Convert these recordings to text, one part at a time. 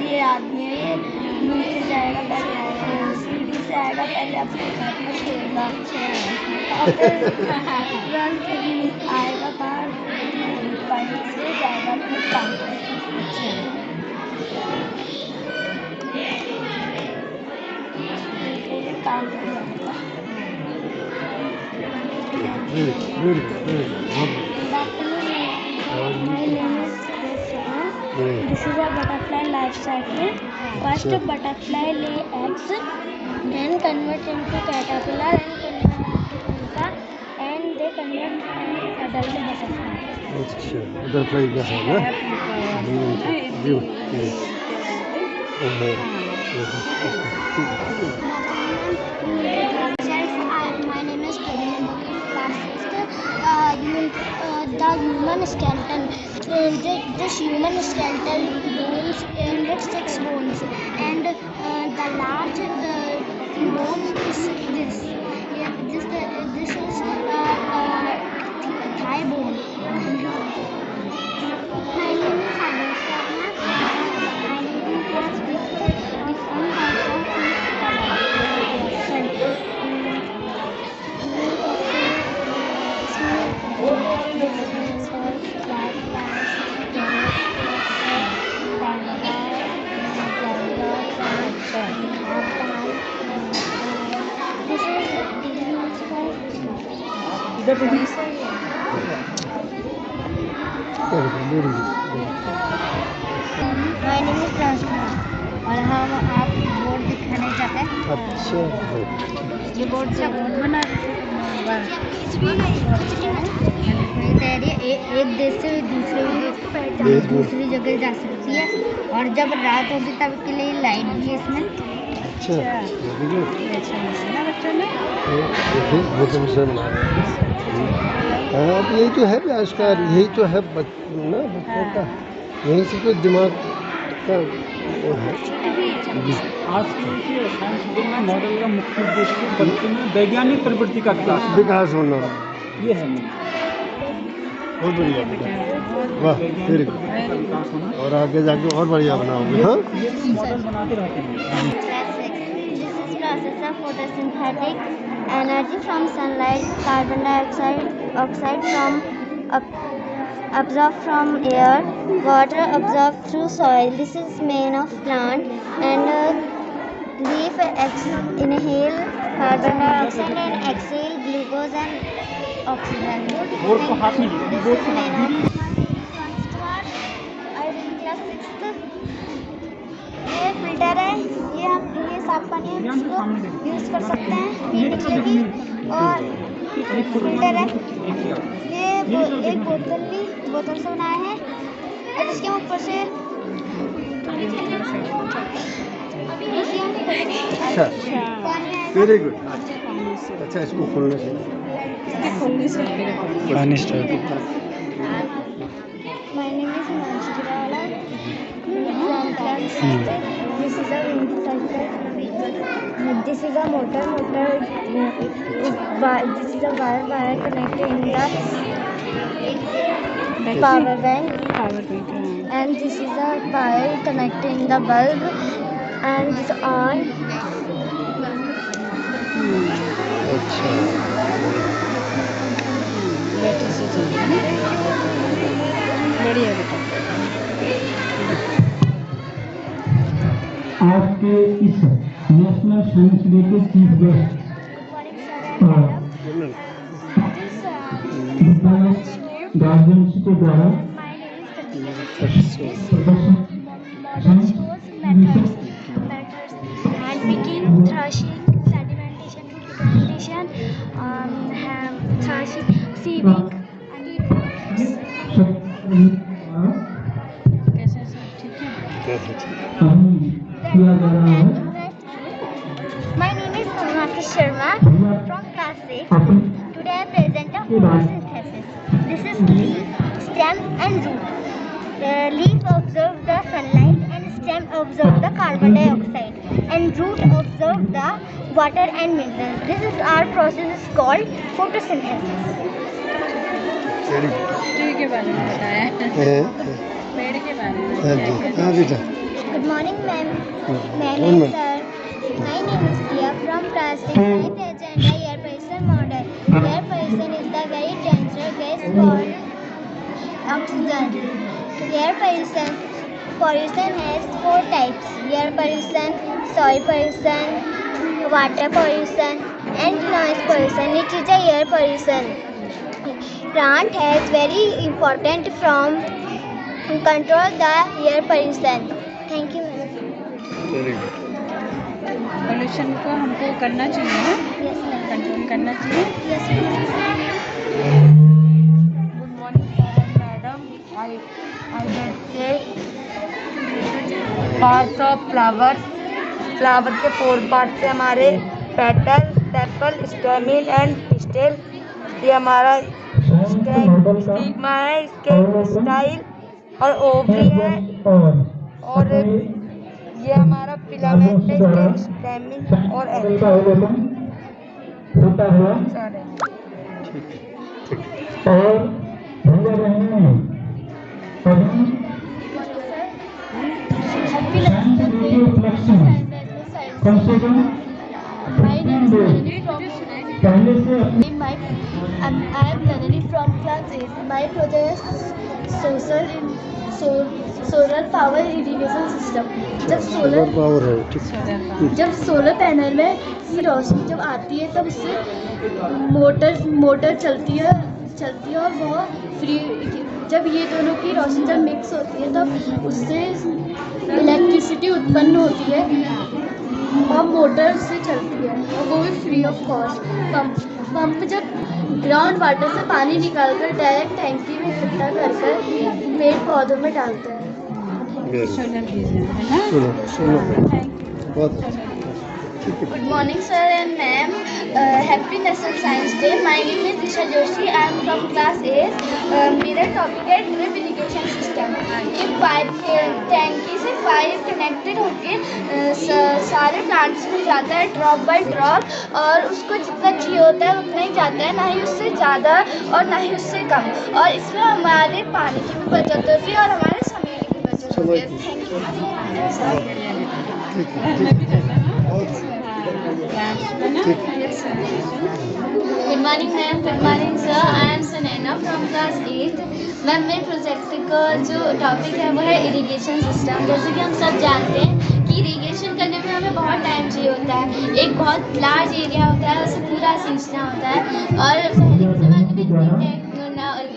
ये आदमी है, ये नीचे जाएगा, पहले सीढ़ी से आएगा, पहले अपने घर में खेलेगा, और फिर रन आएगा बाहर, बाइक से जाएगा अपने काम पे। काम पे जाएगा। This is a butterfly life cycle. First, butterfly lay eggs, then convert into caterpillar and convert into pupa, and they convert into adult butterfly. अच्छा, बटरफ्लाई का है ना? My name is Praveen. Class 6th. The human skeleton. This human skeletal bones with 6 bones, and the large bone is this. Yeah, this is thigh bone. My name is Sagar Sharma. I live in class 5th. Different types of इधर तो भी My name is Rajkumar और हम आप board दिखाने जाते हैं। अच्छा, ये बोर्ड से बोर्ड बना एक देश से दूसरी जगह जा सकती है, और जब रात होगी तब के लिए लाइट भी है इसमें। अच्छा, वेरी गुड। ना बच्चों ने बहुत अच्छा बना रहे हैं। हाँ, अब यही तो है आविष्कार, यही तो है ना बच्चों का, यही से तो दिमाग का वो है। आज के साइंस मॉडल का मुख्य उद्देश्य बच्चों में वैज्ञानिक प्रवृत्ति का विकास होना, ये है। बहुत बढ़िया बेटा, वाह वेरी गुड। और आगे जाके और बढ़िया बनाओगे। हाँ, मॉडल बनाते रहते हैं। This is process of photosynthetic energy from sunlight, carbon dioxide from absorbed from air, water absorbed through soil. This is made of plant, and leaf inhale carbon dioxide and exhale glucose and oxygen. Board को हाथ में लीजिए, board को हाथ में ये filter है, ये साफ पानी है, इसको यूज कर सकते हैं, ये निकलेगी। और फिल्टर है, ये एक बोतल से बनाया है, और इसके ऊपर से अच्छा, वेरी गुड। अच्छा, इसको खोलना चाहिए। पानी start. My name is Himanshi Girala. From class 6th. This is a wind cycle. This is a motor. This is a wire connected in the power bank. And this is a wire connected in the bulb. And this on. अच्छा, बढ़िया बेटा। आज के इस national science day के chief guest guardians के द्वारा hand picking, thrashing, sedimentation, pigmentation, thrashing, sieving, कैसे सब ठीक है? किया जा रहा है। My name is Himanshi Sharma from class 6. Today I present a photosynthesis. This is leaf, stem and root. The leaf absorbs the sunlight and stem absorb the carbon dioxide and root absorb the water and minerals. This is our process is called photosynthesis. Very good. Tree के बारे में बताया, हाँ पेड़ के बारे में हाँ बताया। जी, हाँ बेटा। Good morning, ma'am. Good Ma'am, morning. sir. My name is Priya from class 6. I present the air pollution model. Air pollution is the very dangerous gas called oxygen. Air pollution has 4 types: air pollution, soil pollution, water pollution, and noise pollution. It is the air pollution. Plant has very important from control the air pollution. Thank you, ma'am. Very good. Pollution को हमको करना चाहिए ना, Yes, ma'am. Control करना चाहिए। Yes, ma'am. Good morning, sir and madam. I will say parts of flowers. Flower के 4 part से हमारे petal, sepal, stamen and pistol. ये हमारा स्टिग्मा है, इसके स्टाइल और ओवरी है, और ये हमारा फिलामेंट है, इसके स्टेमिन और My name is Nalini from I am Nalini from class 8. My project is solar power irrigation system. Solar power है, ठीक। जब सोलर पैनल में रोशनी जब आती है तब उससे मोटर चलती है और वह फ्री, जब ये दोनों की रोशनी जब मिक्स होती है तब उससे इलेक्ट्रिसिटी उत्पन्न होती है और मोटर से चलती है, और वो भी फ्री ऑफ कॉस्ट। पंप जब ग्राउंड वाटर से पानी निकालकर डायरेक्ट टैंकी में इकट्ठा कर पेड़ पौधों में डालते हैं। सोलर गीजर है ना। सुनो बहुत ठीक है। Good morning, sir and ma'am. Happy National Science Day. My name is Disha Joshi. I am from class 8. मेरा टॉपिक है ड्रिप इरिगेशन सिस्टम। ये पाइप टैंकी से पाइप कनेक्टेड होके सारे प्लांट्स में जाता है ड्रॉप बाय ड्रॉप, और उसको जितना चाहिए होता है उतना ही जाता है, ना ही उससे ज़्यादा और ना ही उससे कम। और इसमें हमारे पानी की भी बचत होती है और हमारे समय की भी बचत होती है। Thank you. ठीक है, Good morning, ma'am. Good morning, sir. I am Sunaina from class 8. Ma'am मेरे प्रोजेक्ट का जो टॉपिक है वो है इरिगेशन सिस्टम। जैसे कि हम सब जानते हैं कि इरिगेशन करने में हमें बहुत टाइम चाहिए होता है। एक बहुत लार्ज एरिया होता है, उसे पूरा सींचना होता है, और पहले के ज़माने में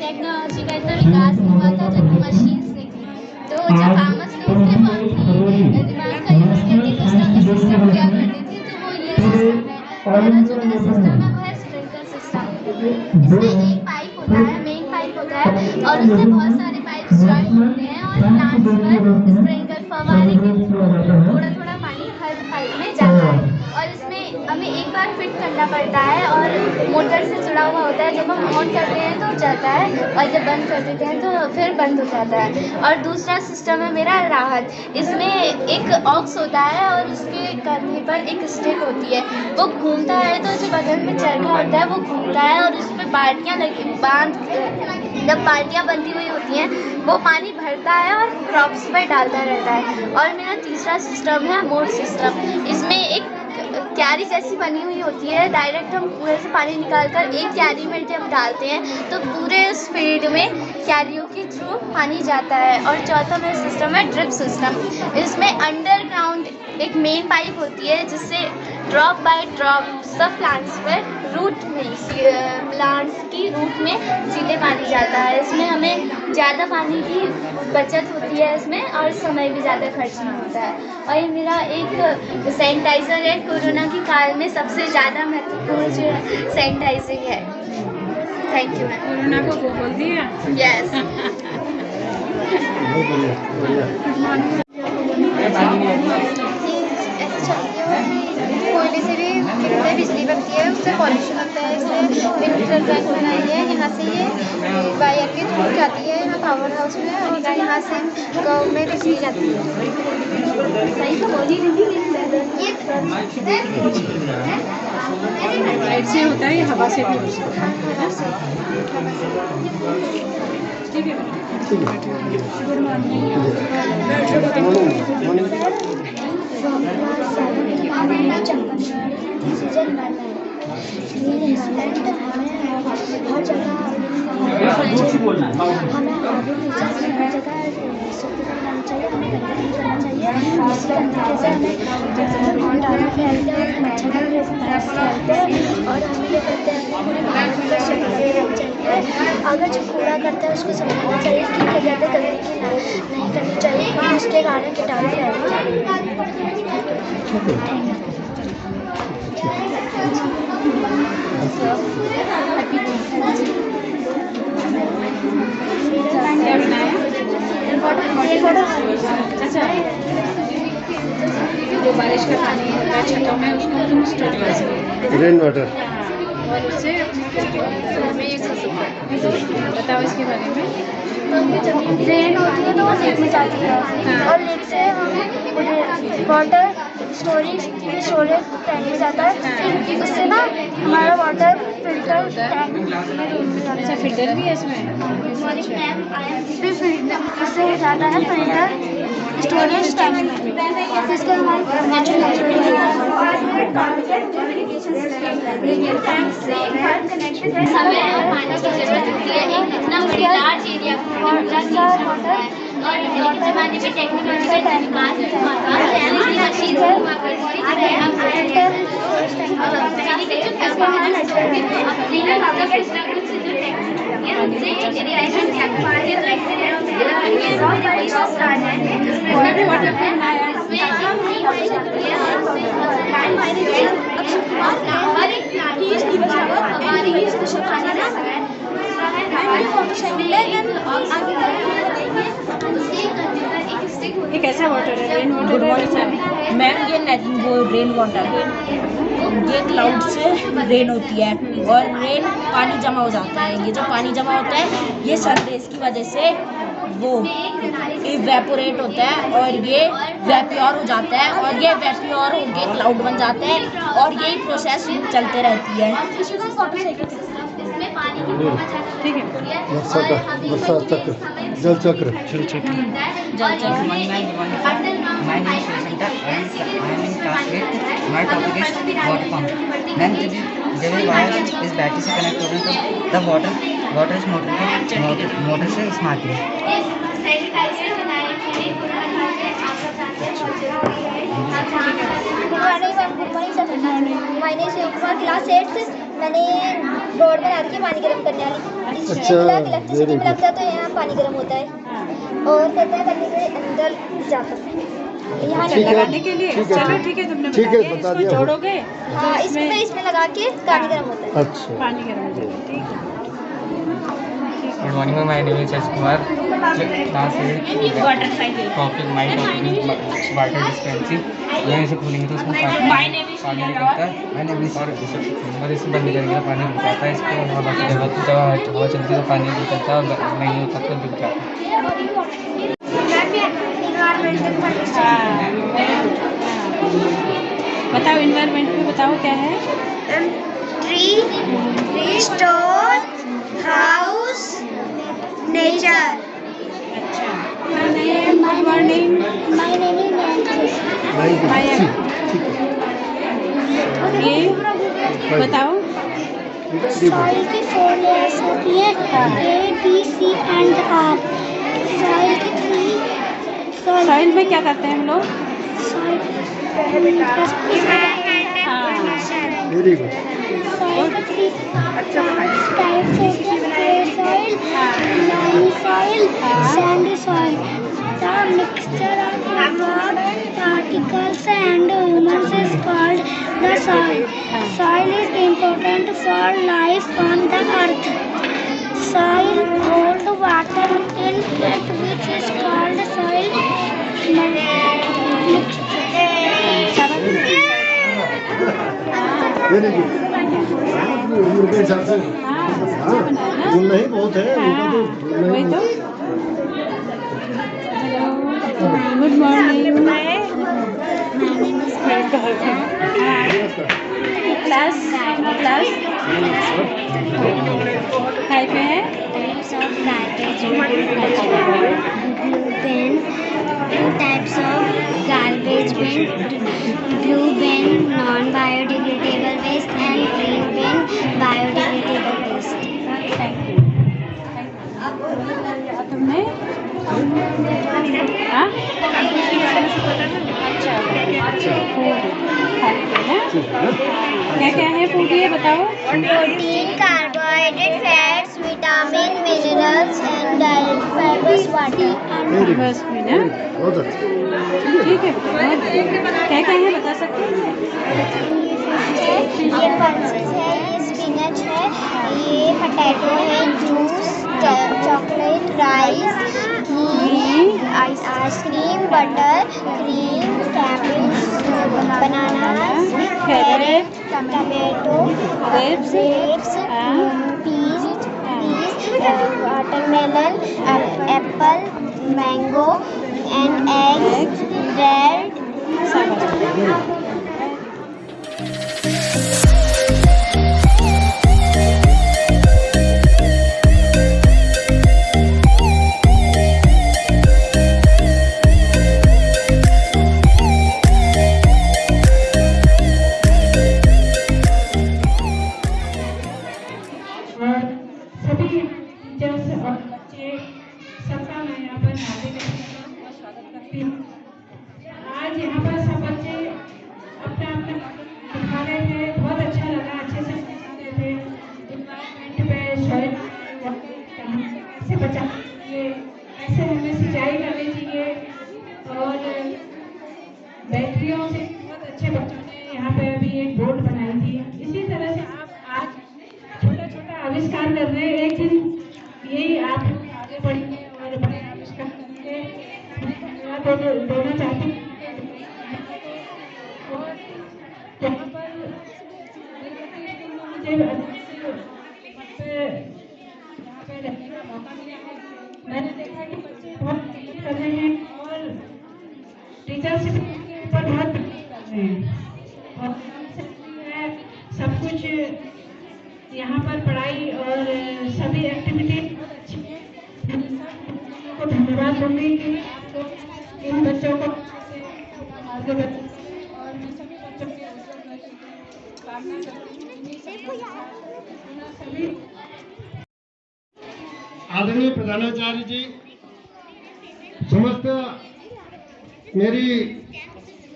टेक्नोलॉजी का इतना विकास नहीं हुआ था जब मशीन्स नहीं थी, तो जब फार्मर्स लोग थे वो अपनी दिमाग का यूज़ करके कुछ ना कुछ सिस्टम किया करते थे। तो वो ये सिस्टम है, पहला जो मेरा सिस्टम है वो है स्प्रिंकलर सिस्टम। इसमें एक पाइप होता है, मेन पाइप होता है, और उससे बहुत सारे पाइप ज्वाइन होते हैं और प्लांट्स पर स्प्रिंकलर फव्वारे के थोड़ा थोड़ा पानी हर पाइप में जाता है, और इसमें हमें एक बार फिट करना पड़ता है और मोटर से जुड़ा हुआ होता है। जब हम ऑन करते हैं तो चलता है, और जब बंद कर देते हैं तो फिर बंद हो जाता है। और दूसरा सिस्टम है मेरा राहत। इसमें एक ऑक्स होता है और उसके कंधे पर एक स्टिक होती है, वो घूमता है, तो जो बगल में चरखा होता है वो घूमता है, और उस पर बाल्टियाँ जब बाल्टियाँ बंधी हुई होती हैं वो पानी भरता है और क्रॉप्स पर डालता रहता है। और मेरा तीसरा सिस्टम है मोर सिस्टम। इसमें एक क्यारी जैसी बनी हुई होती है, डायरेक्ट हम कुएं से पानी निकालकर एक क्यारी में जब डालते हैं तो पूरे उस फील्ड में क्यारियों के थ्रू पानी जाता है। और चौथा मेरा सिस्टम है ड्रिप सिस्टम। इसमें अंडरग्राउंड एक मेन पाइप होती है जिससे ड्रॉप बाय ड्रॉप सब प्लांट्स पर रूट में प्लांट्स की रूट में सीधे पानी जाता है। इसमें हमें ज़्यादा पानी की बचत होती है इसमें, और समय भी ज़्यादा खर्च नहीं होता है। और ये मेरा एक सैनिटाइज़र है। कोरोना के काल में सबसे ज़्यादा महत्वपूर्ण जो है सैनिटाइजिंग है। Thank you ma'am. कोरोना को बोल दिया। यस। कोयले से भी कितने बिजली बनती है, उससे पॉल्यूशन होता है, इसलिए विंड टर्बाइन बनाई है। यहाँ यहाँ से ये वायर के थ्रू जाती है यहाँ पावर हाउस में, और फिर यहाँ से गाँव में बिजली जाती है। सही तो बोली लाइट से होता है या हवा से भी हो सकता है ना? ठीक है। ठीक है। Good morning. अगर जो कूड़ा करता है उसको समझना चाहिए कि ज़्यादा गंदगी नहीं करनी चाहिए, क्योंकि उसके कारण कीटाणु फैलते हैं। क्या बनाया? अच्छा, जो बारिश का पानी होता है छतों में उसको तुम स्टोर कर सकते रेन वाटर। और उससे में यूज कर सकते। बताओ इसके बारे में। रेन होती है तो वो लेक में जाती है, और लेक से हम वाटर स्टोरेज टैंक में जाता है, उससे ना हमारा वाटर फिल्टर टैंक में अच्छा, फिल्टर भी है इसमें? फिर उससे जाता है फिल्टर स्टोरेज टैंक में, जिसके हमारे और जमाने में टेक्नोलॉजी का विकास हुआ था, ये कैसा वाटर है? रेन वाटर है? मैम ये वो रेन वाटर ये क्लाउड से रेन होती है, और रेन पानी जमा हो जाता है। ये जो पानी जमा होता है ये सनरेज की वजह से वो इवेपोरेट होता है, और ये वेप्योर हो जाता है, और ये वेप्योर होके क्लाउड बन जाता है, और यही प्रोसेस चलते रहती है। ठीक है। वर्षा चक्र, जल चक्र। जल चक्र। My name is Shivasanta. I am in class 8. My topic is water pump. Then जब ये वायर इस बैटरी से कनेक्ट हो रहे हैं तो वाटर इस मोटर से इसमें आती है। क्लास 8 से मैंने रोड बना रखी है पानी गर्म करने वाली। इलेक्ट्रिसिटी में लगता है तो यहाँ पानी गर्म होता है, और कहता है करने के अंदर जाता है यहाँ लगाने के लिए। चलो ठीक है, तुमने ठीक है, बता बता दिया। दिया। इसको जोड़ोगे हाँ, इसमें लगा के पानी गर्म होता है। अच्छा। पानी गर्म हो जाएगा। ठीक है। Good morning, my name is S. Kumar. Class 8. Topic my topic is water dispensing. यहाँ इसे खोलेंगे तो उसमें पानी निकलता है। और इसे बंद करेंगे तो पानी रुक जाता है। इसको हवा की जब हवा चलती है तो पानी निकलता है, और नहीं होता तो रुक जाता है। बताओ इन्वायरमेंट में, बताओ क्या है? Tree, store, house, nature. अच्छा, good morning. My name is Maya. ये बताओ। सॉइल की 4 लेयर्स होती है, A, B, C and R। Soil की 3 सॉइल में क्या करते हैं हम लोग? Very good. सॉइल के 3 टाइप्स होते हैं, clay soil, lime soil, Sandy soil. The mixture of rock particles and humans is called the soil. Soil is important for life on the earth. Soil holds water in it, which is called soil very good. उम्र के हिसाब से अच्छा बनाया ना। फूल नहीं बहुत है हाँ, उनको तो वही नहीं। तो। Good morning. Class class high पे है। Types of garbage bin, blue bin, non-biodegradable waste and green bin, biodegradable waste. Thank you. तुमने हाँ क्या क्या है फूड ये बताओ। Protein, carbohydrate, fats, vitamin, minerals and dietary fibers, water. बस भी ना। बहुत अच्छा। ठीक है क्या क्या है बता सकते हैं। ये पल्सेस है, ये स्पिनच है, ये पोटैटो है, juice, chocolate, rice, ghee, ice cream, butter, cream, cabbage, bananas, carrot, tomato, grapes, peas, watermelon, apple, mango and eggs, bread. और सभी टीचर्स और बच्चे सबका मैं यहाँ पर हार्दिक अभिनंदन और स्वागत करती हूँ। आज यहाँ पर सब बच्चे अपना अपना दिखा रहे थे, बहुत अच्छा लगा, अच्छे से सिखा रहे थे। इन्वायरमेंट पे सॉइल कैसे बचाना चाहिए, कैसे हमें सिंचाई करनी चाहिए और बैटरियों से बहुत अच्छे बच्चों ने यहाँ पे अभी एक बोर्ड बनाई थी। इसी तरह से आप आज छोटा छोटा आविष्कार कर रहे हैं, एक दिन यही आप आगे बढ़ेंगे और बड़े आविष्कार करेंगे। धन्यवाद देना चाहती हूँ। और यहाँ पर मुझे यहाँ पे रहने का मौका मिला है। मैंने देखा कि बच्चे बहुत मेहनत कर रहे हैं और टीचर्स के ऊपर बहुत मेहनत कर रहे हैं और सब कुछ यहाँ पर पढ़ाई और सभी एक्टिविटी बहुत अच्छी है। मैं सब को धन्यवाद दूंगी कि आप लोग इन बच्चों को मार्गदर्शन और मैं सभी बच्चों के कामना करती हूँ। सभी आदरणीय प्रधानाचार्य जी, समस्त मेरी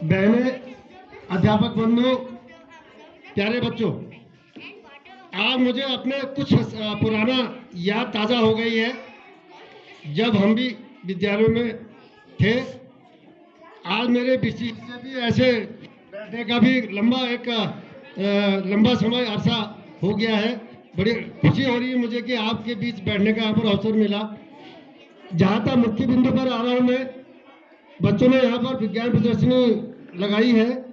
बहनें, अध्यापक बंधु, प्यारे बच्चों, आज मुझे अपने कुछ पुराना याद ताज़ा हो गई है। जब हम भी विद्यालयों में थे, आज मेरे बीच से भी ऐसे बैठने का भी लंबा समय अरसा हो गया है। बड़ी खुशी हो रही है मुझे कि आपके बीच बैठने का यहाँ पर अवसर मिला। जहाँ तक मुख्य बिंदु पर आ रहा हूँ मैं, बच्चों ने यहाँ पर विज्ञान प्रदर्शनी लगाई है।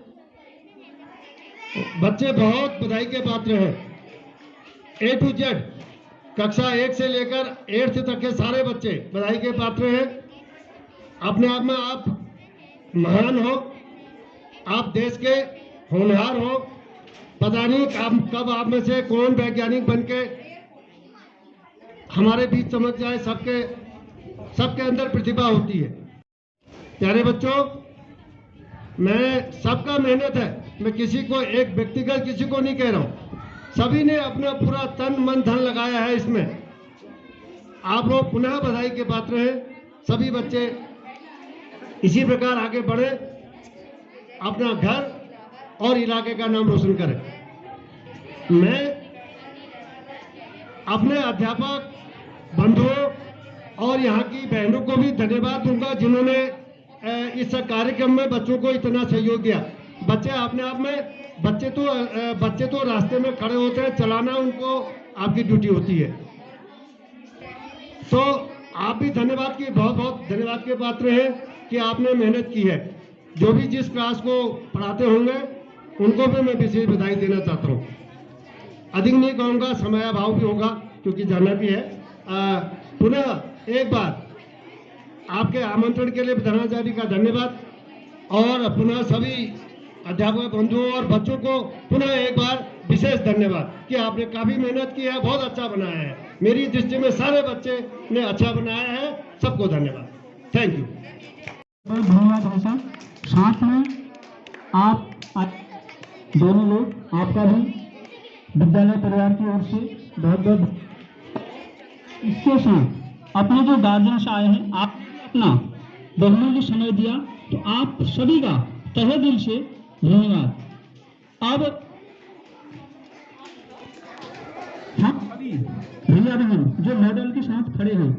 बच्चे बहुत बधाई के पात्र हैं। A to Z कक्षा 1 से लेकर 8th तक के सारे बच्चे बधाई के पात्र हैं। अपने आप में आप महान हो, आप देश के होनहार हो। पता नहीं कब आप में से कौन वैज्ञानिक बन के हमारे बीच चमक जाए। सबके अंदर प्रतिभा होती है। प्यारे बच्चों, मैं सबका मेहनत है, मैं किसी को एक व्यक्तिगत किसी को नहीं कह रहा हूँ। सभी ने अपना पूरा तन मन धन लगाया है इसमें। आप लोग पुनः बधाई के पात्र हैं। सभी बच्चे इसी प्रकार आगे बढ़े, अपना घर और इलाके का नाम रोशन करें। मैं अपने अध्यापक बंधुओं और यहाँ की बहनों को भी धन्यवाद दूंगा जिन्होंने इस कार्यक्रम में बच्चों को इतना सहयोग दिया। बच्चे अपने आप में बच्चे तो रास्ते में खड़े होते हैं, चलाना उनको आपकी ड्यूटी होती है। तो आप भी बहुत बहुत धन्यवाद के पात्र हैं कि आपने मेहनत की है। जो भी जिस क्लास को पढ़ाते होंगे उनको भी मैं विशेष बधाई देना चाहता हूँ। अधिक नहीं कहूँगा, समय अभाव भी होगा क्योंकि जाना भी है। पुनः एक बार आपके आमंत्रण के लिए प्रधानाचार्य का धन्यवाद और पुनः सभी अध्यापक बंधुओं और बच्चों को पुनः एक बार विशेष धन्यवाद कि आपने काफ़ी मेहनत की है, बहुत अच्छा बनाया है। मेरी दृष्टि में सारे बच्चे ने अच्छा बनाया है। सबको धन्यवाद। Thank you. धन्यवाद भाई साहब। साथ में आप दोनों लोग, आपका भी विद्यालय परिवार की ओर से बहुत बहुत। इसके साथ अपने जो गार्जियंस आए हैं, आप अपना बहुमूल्य समय दिया, तो आप सभी का तहे दिल से धन्यवाद। अब हम सभी भैया बहन जो मॉडल के साथ खड़े हैं,